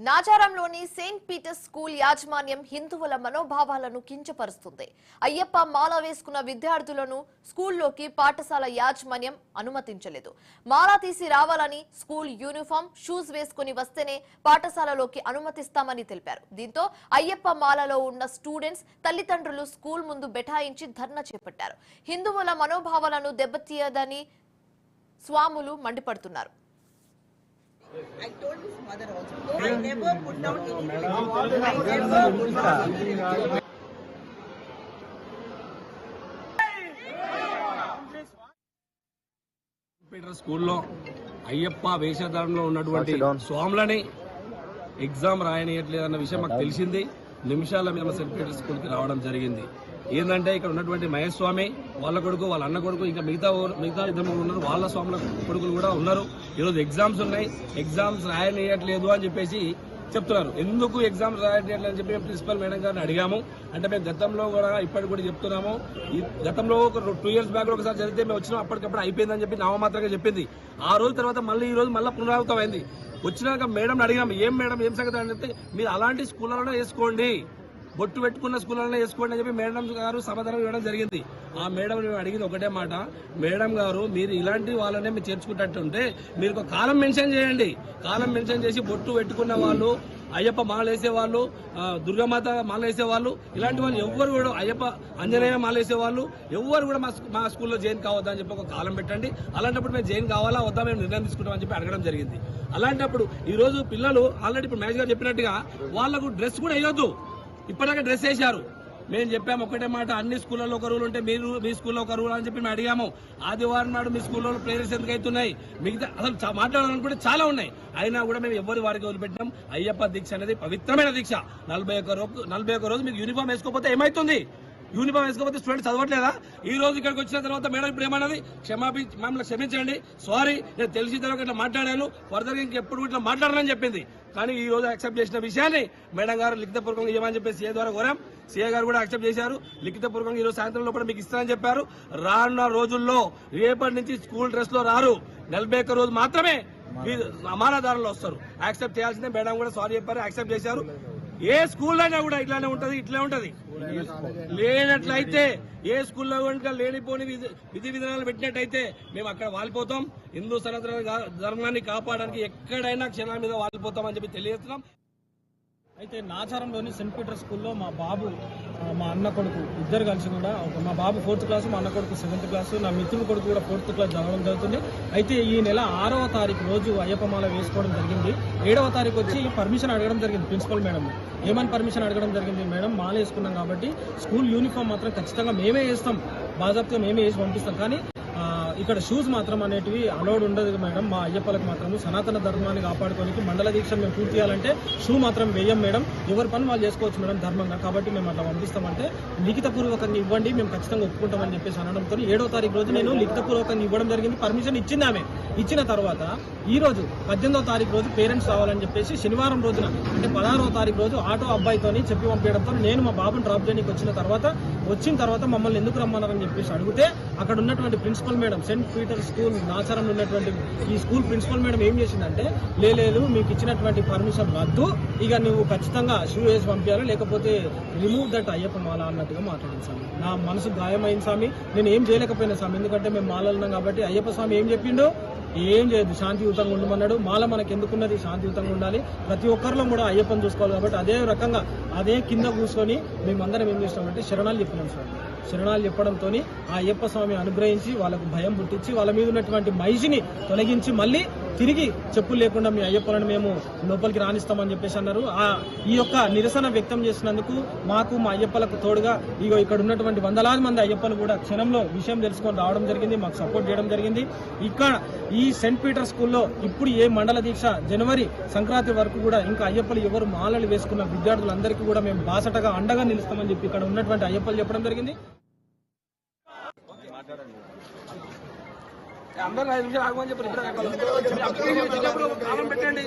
నాచారంలోని Saint Peter's school యాజమాన్యం హిందువుల మనోభావాలను కించపరుస్తుంది. అయ్యప్ప మాల వేసుకున్న విద్యార్థులను స్కూల్లోకి పాఠశాల యాజమాన్యం అనుమతించలేదు. మాల తీసి రావాలని, స్కూల్ యూనిఫామ్, షూస్ వేసుకుని వస్తేనే పాఠశాలలోకి అనుమతిస్తామని తెలిపారు. దీంతో అయ్యప్ప మాలలో ఉన్న స్టూడెంట్స్ తల్లిదండ్రులు స్కూల్ ముందు బెఠాయించి ధర్నా చేపట్టారు. హిందువుల మనోభావాలను దెబ్బతీయదని స్వాములు మండిపడుతున్నారు. I told his mother also. No, I never put down anything. I never put down anything. Peter స్కూల్లో అయ్యప్ప వేషధారణలో ఉన్నటువంటి స్వాములని ఎగ్జామ్ రాయనియట్లేదన్న విషయం మాకు తెలిసింది. నిమిషాల మేము సెయింట్ పీటర్ స్కూల్కి రావడం జరిగింది. ఏంటంటే ఇక్కడ ఉన్నటువంటి మహేష్ స్వామి వాళ్ళ కొడుకు, వాళ్ళ అన్న కొడుకు, ఇంకా మిగతా ఇద్దరు ఉన్నారు, వాళ్ళ స్వాముల కొడుకులు కూడా ఉన్నారు. ఈరోజు ఎగ్జామ్స్ ఉన్నాయి, ఎగ్జామ్స్ రాయనియట్లేదు అని చెప్పేసి చెప్తున్నారు. ఎందుకు ఎగ్జామ్స్ రాయట్లేదు అని చెప్పి ప్రిన్సిపల్ మేడం గారిని అడిగాము. అంటే మేము గతంలో కూడా ఇప్పటికి కూడా చెప్తున్నాము. గతంలో ఒక 2 years బ్యాక్ ఒకసారి జరిగితే మేము వచ్చినాం, అప్పటికప్పుడు అయిపోయిందని చెప్పి నామమాత్రంగా చెప్పింది. ఆ రోజు తర్వాత మళ్ళీ ఈ రోజు మళ్ళీ పునరావృతం అయింది. వచ్చినాక మేడం అడిగాము, ఏం మేడం ఏం సంగతి అని చెప్తే, మీరు అలాంటి స్కూళ్ళలోనే వేసుకోండి, బొట్టు పెట్టుకున్న స్కూళ్ళలో వేసుకోండి అని చెప్పి మేడం గారు సమాధానం ఇవ్వడం జరిగింది. ఆ మేడం మేము అడిగింది ఒకటే మాట, మేడం గారు మీరు ఇలాంటి వాళ్ళనే మీరు చేర్చుకుంటుంటే మీరు ఒక కాలం మెన్షన్ చేయండి. కాలం మెన్షన్ చేసి బొట్టు పెట్టుకున్న వాళ్ళు, అయ్యప్ప మాల వేసేవాళ్ళు, దుర్గామాత మాల వేసేవాళ్ళు, ఇలాంటి వాళ్ళు ఎవ్వరు కూడా, అయ్యప్ప ఆంజనేయ మాల వేసేవాళ్ళు ఎవ్వరు కూడా మా స్కూల్లో జాయిన్ కావద్దా అని చెప్పి ఒక కాలం పెట్టండి. అలాంటప్పుడు మేము జాయిన్ కావాలా వద్దా మేము నిర్ణయం తీసుకుంటామని చెప్పి అడగడం జరిగింది. అలాంటప్పుడు ఈ రోజు పిల్లలు ఆల్రెడీ ఇప్పుడు మహేష్ గారు చెప్పినట్టుగా వాళ్ళకు డ్రెస్ కూడా వేయొద్దు. ఇప్పటిదాకా డ్రెస్ వేశారు. మేము చెప్పాము ఒకటే మాట, అన్ని స్కూళ్ళలో ఒక రూల్ ఉంటే మీరు మీ స్కూల్లో ఒక రూల్ అని చెప్పి మేము అడిగాము. ఆదివారం నాడు మీ స్కూల్లో ప్రేయర్స్ ఎందుకు అవుతున్నాయి, మిగతా అసలు మాట్లాడాలనుకుంటే చాలా ఉన్నాయి. అయినా కూడా మేము ఎవరి వారికి వదిలిపెట్టినాం. అయ్యప్ప దీక్ష అనేది పవిత్రమైన దీక్ష. 41 రోజు మీకు యూనిఫామ్ వేసుకోకపోతే ఏమవుతుంది? యూనిఫామ్ వేసుకోకపోతే స్టూడెంట్ చదవట్లేదా? ఈ రోజు ఇక్కడికి వచ్చిన తర్వాత మేడం ఇప్పుడు ఏమన్నది, మమ్మల్ని క్షమించండి, సారీ, నేను తెలిసి తర్వాత ఇట్లా మాట్లాడాను, ఫర్దర్ ఇంకెప్పుడు ఇట్లా మాట్లాడాలని చెప్పింది. కానీ ఈ రోజు యాక్సెప్ట్ చేసిన విషయాన్ని మేడం గారు లిఖితపూర్వకంగా ఇవ్వమని చెప్పి సీఏ ద్వారా కోరాం. సీఏ గారు కూడా యాక్సెప్ట్ చేశారు. లిఖితపూర్వకంగా ఈ రోజు సాయంత్రంలో కూడా మీకు ఇస్తానని చెప్పారు. రానున్న రోజుల్లో రేపటి నుంచి స్కూల్ డ్రెస్ లో రారు, 41 రోజు మాత్రమే అమానదారులు వస్తారు. యాక్సెప్ట్ చేయాల్సిందే. మేడం కూడా సారీ చెప్పారు, యాక్సెప్ట్ చేశారు. ఏ స్కూల్లో అయినా కూడా ఇట్లానే ఉంటది, ఇట్లే ఉంటది. లేనట్లయితే ఏ స్కూల్లో కనుక లేనిపోని విధి విధానాలు పెట్టినట్టయితే మేము అక్కడ వాలిపోతాం. హిందూ సనాతన ధర్మాన్ని కాపాడడానికి ఎక్కడైనా క్షణాల మీద వాలిపోతామని చెప్పి తెలియజేస్తున్నాం. అయితే నాచారంలోని సెయింట్ పీటర్ స్కూల్లో మా బాబు, మా అన్న కొడుకు ఇద్దరు కలిసి కూడా, మా బాబు 4th క్లాసు, మా అన్న కొడుకు 7th క్లాసు, నా మిత్రుడు కొడుకు కూడా 4th క్లాస్ చదవడం జరుగుతుంది. అయితే ఈ నెల 6వ తారీఖు రోజు అయ్యప్ప మాల వేసుకోవడం జరిగింది. 7వ తారీఖు వచ్చి పర్మిషన్ అడగడం జరిగింది ప్రిన్సిపల్ మేడం. ఏమని పర్మిషన్ అడగడం జరిగింది, మేడం మాల వేసుకున్నాం కాబట్టి స్కూల్ యూనిఫామ్ మాత్రం ఖచ్చితంగా మేమే వేస్తాం, బాజాప్తా మేమే వేసి పంపిస్తాం, కానీ ఇక్కడ షూస్ మాత్రం అనేటివి అలౌడ్ ఉండదు మేడం. మా అయ్యప్పలకు మాత్రం సనాతన ధర్మాన్ని కాపాడుకోనికి మండల దీక్ష మేము పూర్తి చేయాలంటే షూ మాత్రం వేయం మేడం, ఎవరి పని వాళ్ళు చేసుకోవచ్చు మేడం ధర్మంగా, కాబట్టి మేము అట్లా పంపిస్తామంటే లిఖితపూర్వకంగా ఇవ్వండి, మేము ఖచ్చితంగా ఒప్పుకుంటామని చెప్పేసి అనడంతో 7వ తారీఖు రోజు నేను లిఖితపూర్వకంగా ఇవ్వడం జరిగింది. పర్మిషన్ ఇచ్చింది ఆమె. ఇచ్చిన తర్వాత ఈ రోజు 18వ తారీఖు రోజు పేరెంట్స్ రావాలని చెప్పేసి శనివారం రోజున అంటే 16వ తారీఖు రోజు ఆటో అబ్బాయితోని చెప్పి పంపించడంతో నేను మా బాబుని డ్రాప్ చేయడానికి వచ్చిన తర్వాత మమ్మల్ని ఎందుకు రమ్మన్నారని చెప్పేసి అడిగితే అక్కడ ఉన్నటువంటి principal madam, Saint Peter school నాచారంలో ఉన్నటువంటి ఈ స్కూల్ ప్రిన్సిపల్ మేడం ఏం చేసిందంటే, లేదు మీకు ఇచ్చినటువంటి పర్మిషన్ రద్దు, ఇక నువ్వు ఖచ్చితంగా షూ వేసి పంపించాలి, లేకపోతే రిమూవ్ దట్ అయ్యప్ప మాల అన్నట్టుగా మాట్లాడింది స్వామి. నా మనసు గాయమైంది స్వామి. నేను ఏం చేయలేకపోయినా స్వామి, ఎందుకంటే మేము మాలలు ఉన్నాం కాబట్టి. అయ్యప్ప స్వామి ఏం చెప్పిండు, ఏం చేయదు, శాంతియుతంగా ఉండమన్నాడు. మాల మనకు ఎందుకున్నది, శాంతియుతంగా ఉండాలి, ప్రతి ఒక్కరిలో కూడా అయ్యప్పని చూసుకోవాలి. కాబట్టి అదే రకంగా అదే కింద కూర్చొని మేమందరం ఏం చేస్తామంటే శరణాలు చెప్పినాం సార్. శరణాలు చెప్పడంతో ఆ అయ్యప్ప స్వామి అనుగ్రహించి వాళ్ళకు భయం పుట్టించి వాళ్ళ మీద ఉన్నటువంటి మైజిని తొలగించి మళ్ళీ తిరిగి చెప్పులు లేకుండా మీ అయ్యప్పలను మేము లోపలికి రాణిస్తామని చెప్పేసి అన్నారు. ఈ యొక్క నిరసన వ్యక్తం చేసినందుకు మాకు, మా అయ్యప్పలకు తోడుగా ఇక్కడ ఉన్నటువంటి వందలాది మంది అయ్యప్పలు కూడా క్షణంలో విషయం తెలుసుకొని రావడం జరిగింది, మాకు సపోర్ట్ చేయడం జరిగింది. ఇక్కడ ఈ సెయింట్ పీటర్ స్కూల్లో ఇప్పుడు ఏ మండల దీక్ష జనవరి సంక్రాంతి వరకు కూడా ఇంకా అయ్యప్పలు ఎవరు మాలలు వేసుకున్న విద్యార్థులందరికీ కూడా మేము బాసటగా అండగా నిలుస్తామని చెప్పి ఇక్కడ ఉన్నటువంటి అయ్యప్పలు చెప్పడం జరిగింది. అందరూ 5 నిమిషాలు ఆగమని చెప్పి పెట్టండి.